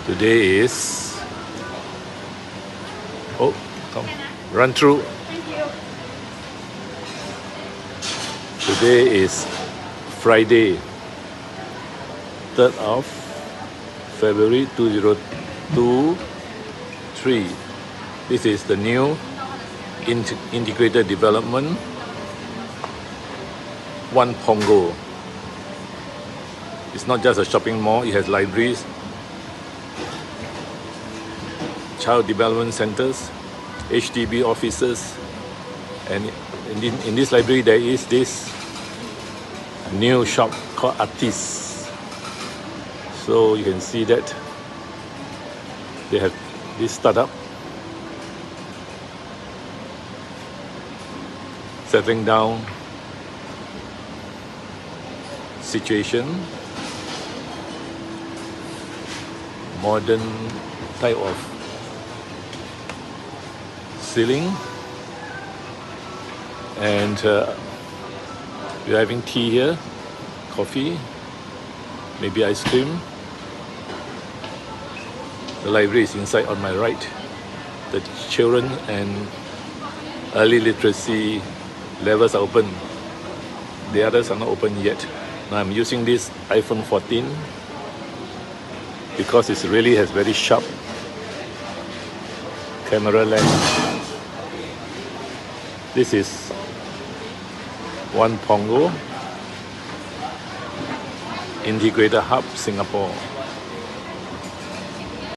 Today is, oh, come, run through. Today is Friday, 3rd of February 2023. This is the new integrated development, One Punggol. It's not just a shopping mall, it has libraries, child development centers, HDB offices, and in this library there is this new shop called Artease. So you can see that they have this startup settling down situation, modern type of ceiling, and we're having tea here, coffee, maybe ice cream. The library is inside on my right. The children and early literacy levels are open. The others are not open yet. Now I'm using this iPhone 14 because it really has very sharp camera lens. This is One Punggol Integrated Hub, Singapore.